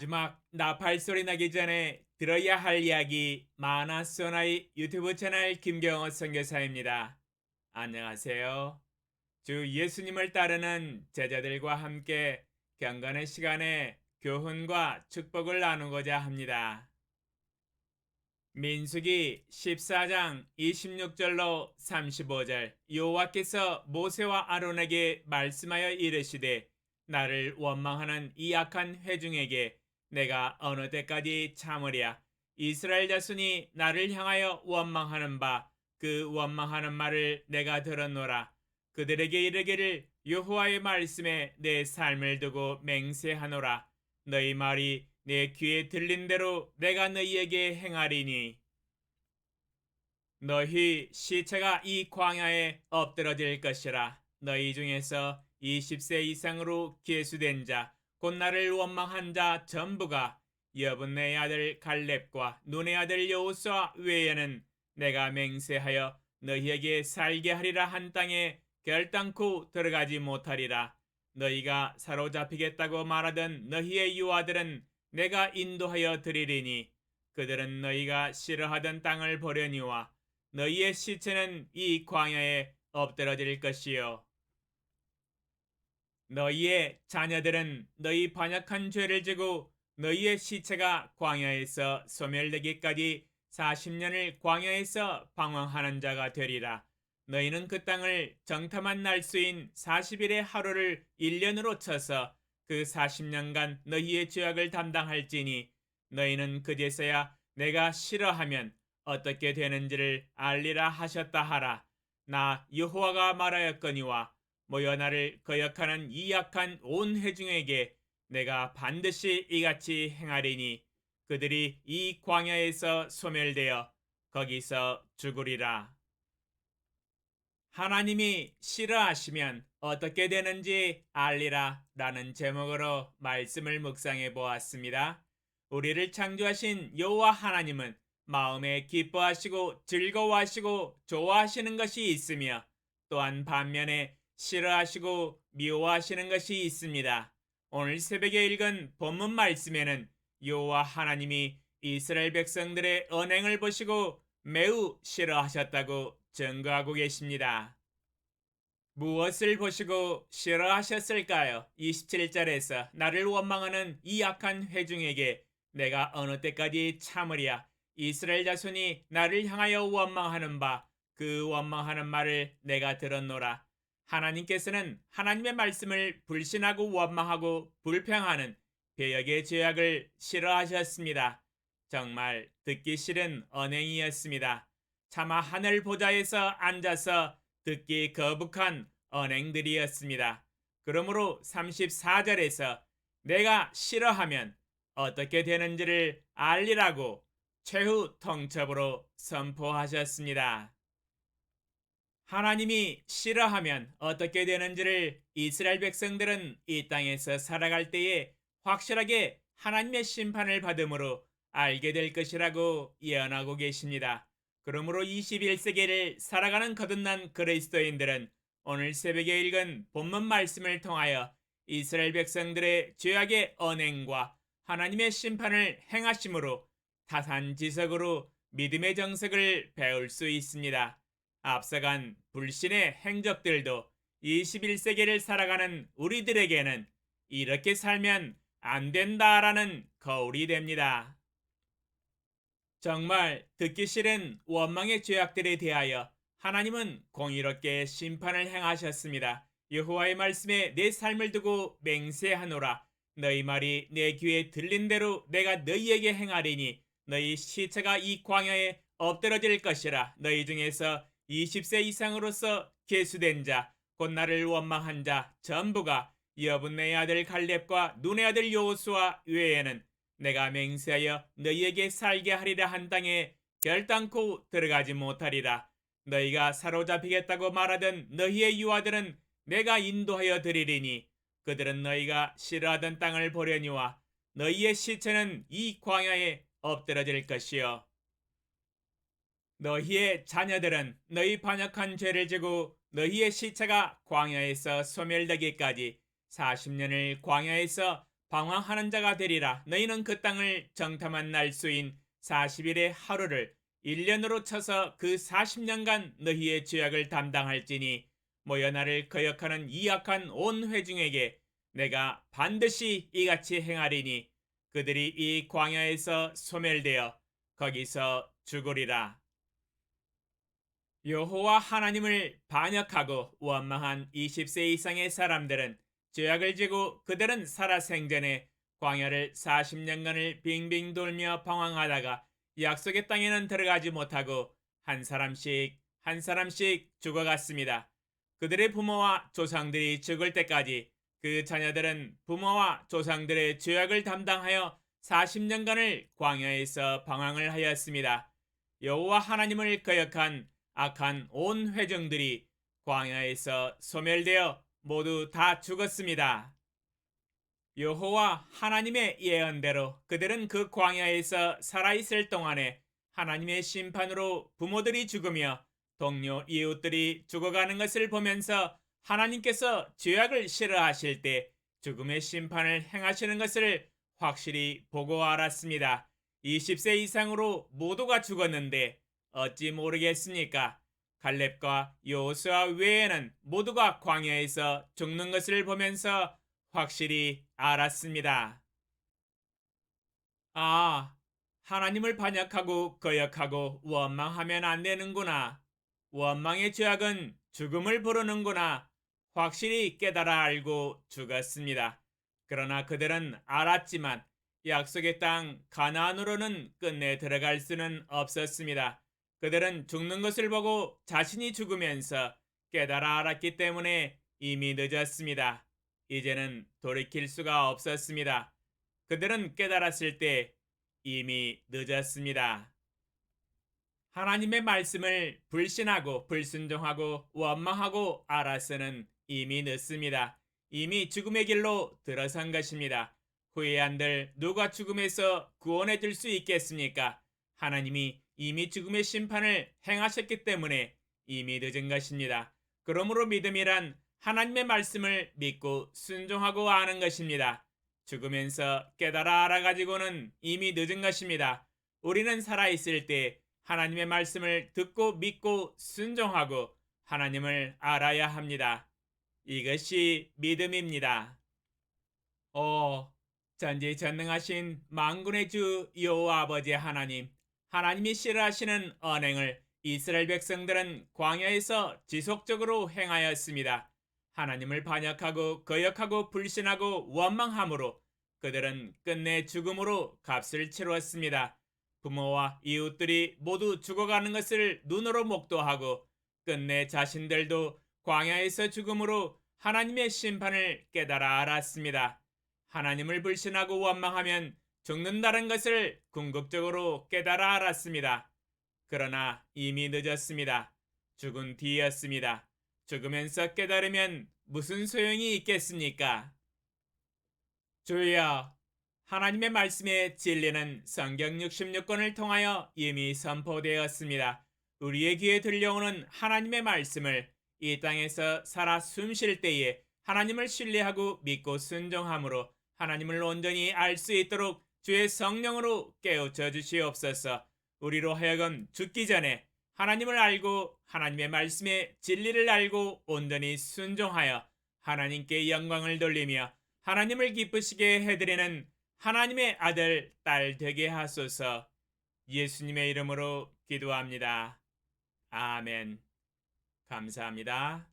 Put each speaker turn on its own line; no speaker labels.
마지막 나팔 소리 나기 전에 들어야 할 이야기 마나소나의 유튜브 채널 김경호 선교사입니다. 안녕하세요. 주 예수님을 따르는 제자들과 함께 경건의 시간에 교훈과 축복을 나누고자 합니다. 민수기 14장 26절로 35절 여호와께서 모세와 아론에게 말씀하여 이르시되 나를 원망하는 이 악한 회중에게 내가 어느 때까지 참으랴. 이스라엘 자손이 나를 향하여 원망하는 바 그 원망하는 말을 내가 들었노라. 그들에게 이르기를 여호와의 말씀에 내 삶을 두고 맹세하노라. 너희 말이 내 귀에 들린 대로 내가 너희에게 행하리니 너희 시체가 이 광야에 엎드러질 것이라. 너희 중에서 20세 이상으로 계수된 자, 곧 나를 원망한 자 전부가 여분네 아들 갈렙과 눈의 아들 여호수아 외에는 내가 맹세하여 너희에게 살게 하리라 한 땅에 결단코 들어가지 못하리라. 너희가 사로잡히겠다고 말하던 너희의 유아들은 내가 인도하여 드리리니 그들은 너희가 싫어하던 땅을 보려니와 너희의 시체는 이 광야에 엎드러질 것이요 너희의 자녀들은 너희 반역한 죄를 지고 너희의 시체가 광야에서 소멸되기까지 40년을 광야에서 방황하는 자가 되리라. 너희는 그 땅을 정탐한 날수인 40일의 하루를 1년으로 쳐서 그 40년간 너희의 죄악을 담당할지니 너희는 그제서야 내가 싫어하면 어떻게 되는지를 알리라 하셨다 하라. 나 여호와가 말하였거니와 모여 나를 거역하는 이 악한 온 회중에게 내가 반드시 이같이 행하리니 그들이 이 광야에서 소멸되어 거기서 죽으리라. 하나님이 싫어하시면 어떻게 되는지 알리라 라는 제목으로 말씀을 묵상해 보았습니다. 우리를 창조하신 여호와 하나님은 마음에 기뻐하시고 즐거워하시고 좋아하시는 것이 있으며 또한 반면에 싫어하시고 미워하시는 것이 있습니다. 오늘 새벽에 읽은 본문 말씀에는 여호와 하나님이 이스라엘 백성들의 언행을 보시고 매우 싫어하셨다고 증거하고 계십니다. 무엇을 보시고 싫어하셨을까요? 27절에서 나를 원망하는 이 악한 회중에게 내가 어느 때까지 참으랴. 이스라엘 자손이 나를 향하여 원망하는 바 그 원망하는 말을 내가 들었노라. 하나님께서는 하나님의 말씀을 불신하고 원망하고 불평하는 배역의 죄악을 싫어하셨습니다. 정말 듣기 싫은 언행이었습니다. 차마 하늘 보좌에서 앉아서 듣기 거북한 언행들이었습니다. 그러므로 34절에서 내가 싫어하면 어떻게 되는지를 알리라고 최후 통첩으로 선포하셨습니다. 하나님이 싫어하면 어떻게 되는지를 이스라엘 백성들은 이 땅에서 살아갈 때에 확실하게 하나님의 심판을 받음으로 알게 될 것이라고 예언하고 계십니다. 그러므로 21세기를 살아가는 거듭난 그리스도인들은 오늘 새벽에 읽은 본문 말씀을 통하여 이스라엘 백성들의 죄악의 언행과 하나님의 심판을 행하심으로 타산지석으로 믿음의 정석을 배울 수 있습니다. 앞서간 불신의 행적들도 21세기를 살아가는 우리들에게는 이렇게 살면 안 된다라는 거울이 됩니다. 정말 듣기 싫은 원망의 죄악들에 대하여 하나님은 공의롭게 심판을 행하셨습니다. 여호와의 말씀에 내 삶을 두고 맹세하노라. 너희 말이 내 귀에 들린 대로 내가 너희에게 행하리니 너희 시체가 이 광야에 엎드러질 것이라. 너희 중에서 20세 이상으로서 계수된 자, 곧 나를 원망한 자 전부가 여분네 아들 갈렙과 눈의 아들 여호수아 외에는 내가 맹세하여 너희에게 살게 하리라 한 땅에 결단코 들어가지 못하리라. 너희가 사로잡히겠다고 말하던 너희의 유아들은 내가 인도하여 드리리니 그들은 너희가 싫어하던 땅을 보려니와 너희의 시체는 이 광야에 엎드러질 것이요 너희의 자녀들은 너희 반역한 죄를 지고 너희의 시체가 광야에서 소멸되기까지 40년을 광야에서 방황하는 자가 되리라. 너희는 그 땅을 정탐한 날수인 40일의 하루를 1년으로 쳐서 그 40년간 너희의 죄악을 담당할지니 모여 나를 거역하는 이 악한 온 회중에게 내가 반드시 이같이 행하리니 그들이 이 광야에서 소멸되어 거기서 죽으리라. 여호와 하나님을 반역하고 원망한 20세 이상의 사람들은 죄악을 지고 그들은 살아생전에 광야를 40년간을 빙빙 돌며 방황하다가 약속의 땅에는 들어가지 못하고 한 사람씩 죽어갔습니다. 그들의 부모와 조상들이 죽을 때까지 그 자녀들은 부모와 조상들의 죄악을 담당하여 40년간을 광야에서 방황을 하였습니다. 여호와 하나님을 거역한 악한 온 회중들이 광야에서 소멸되어 모두 다 죽었습니다. 여호와 하나님의 예언대로 그들은 그 광야에서 살아있을 동안에 하나님의 심판으로 부모들이 죽으며 동료 이웃들이 죽어가는 것을 보면서 하나님께서 죄악을 싫어하실 때 죽음의 심판을 행하시는 것을 확실히 보고 알았습니다. 20세 이상으로 모두가 죽었는데 어찌 모르겠습니까? 갈렙과 여호수아 외에는 모두가 광야에서 죽는 것을 보면서 확실히 알았습니다. 아, 하나님을 반역하고 거역하고 원망하면 안 되는구나. 원망의 죄악은 죽음을 부르는구나. 확실히 깨달아 알고 죽었습니다. 그러나 그들은 알았지만 약속의 땅 가나안으로는 끝내 들어갈 수는 없었습니다. 그들은 죽는 것을 보고 자신이 죽으면서 깨달아 알았기 때문에 이미 늦었습니다. 이제는 돌이킬 수가 없었습니다. 그들은 깨달았을 때 이미 늦었습니다. 하나님의 말씀을 불신하고 불순종하고 원망하고 알아서는 이미 늦습니다. 이미 죽음의 길로 들어선 것입니다. 후회한들 누가 죽음에서 구원해 줄 수 있겠습니까? 하나님이 이미 죽음의 심판을 행하셨기 때문에 이미 늦은 것입니다. 그러므로 믿음이란 하나님의 말씀을 믿고 순종하고 아는 것입니다. 죽으면서 깨달아 알아가지고는 이미 늦은 것입니다. 우리는 살아있을 때 하나님의 말씀을 듣고 믿고 순종하고 하나님을 알아야 합니다. 이것이 믿음입니다. 전지전능하신 만군의 주 여호와 아버지 하나님, 하나님이 싫어하시는 언행을 이스라엘 백성들은 광야에서 지속적으로 행하였습니다. 하나님을 반역하고 거역하고 불신하고 원망함으로 그들은 끝내 죽음으로 값을 치루었습니다. 부모와 이웃들이 모두 죽어가는 것을 눈으로 목도하고 끝내 자신들도 광야에서 죽음으로 하나님의 심판을 깨달아 알았습니다. 하나님을 불신하고 원망하면 죽는다는 것을 궁극적으로 깨달아 알았습니다. 그러나 이미 늦었습니다. 죽은 뒤였습니다. 죽으면서 깨달으면 무슨 소용이 있겠습니까? 주여, 하나님의 말씀의 진리는 성경 66권을 통하여 이미 선포되었습니다. 우리의 귀에 들려오는 하나님의 말씀을 이 땅에서 살아 숨쉴 때에 하나님을 신뢰하고 믿고 순종함으로 하나님을 온전히 알 수 있도록 주의 성령으로 깨우쳐 주시옵소서. 우리로 하여금 죽기 전에 하나님을 알고 하나님의 말씀의 진리를 알고 온전히 순종하여 하나님께 영광을 돌리며 하나님을 기쁘시게 해드리는 하나님의 아들, 딸 되게 하소서. 예수님의 이름으로 기도합니다. 아멘. 감사합니다.